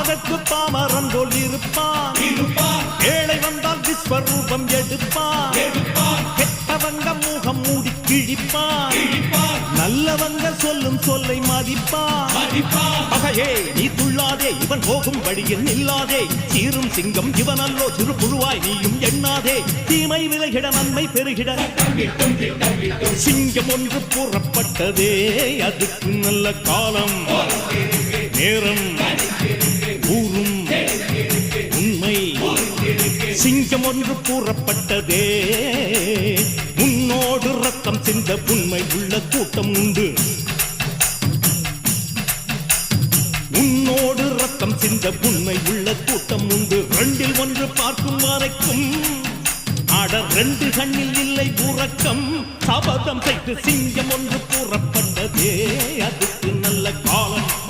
அதற்கு பாமரன் போல் இருப்பான். ஏழை வந்தால் விஸ்வரூபம் எடுப்பான். கெட்டவங்க முகம் மூடி கிழிப்பான். நல்லவங்க சொல்லும் சொல்லை மதிப்பான். பகையே நீ துள்ளாதே, இவன் போகும் வழியில் நில்லாதே. சீரும் சிங்கம் இவன் அல்லோ, சிறு புழுவாய் நீயும் எண்ணாதே. தீமை விலகிட நன்மை பெருகிட சிங்கம் ஒன்று கூறப்பட்டதே. அதுக்கு நல்ல காலம் நேரம் கூறும் உண்மை. சிங்கம் ஒன்று கூறப்பட்டதே. முன்னோடு ரத்தம் சிந்த உண்மை உள்ள கூட்டம் உண்டு. உன்னோடு ரத்தம் சிந்த உண்மை உள்ள கூட்டம் உண்டு. ரெண்டில் ஒன்று பார்க்கும் வரைக்கும் ஆட ரெண்டு கண்ணில் இல்லை உறக்கம். சபதம் செய்து சிங்கம் ஒன்று கூறப்பட்டதே. அதுக்கு நல்ல காலம்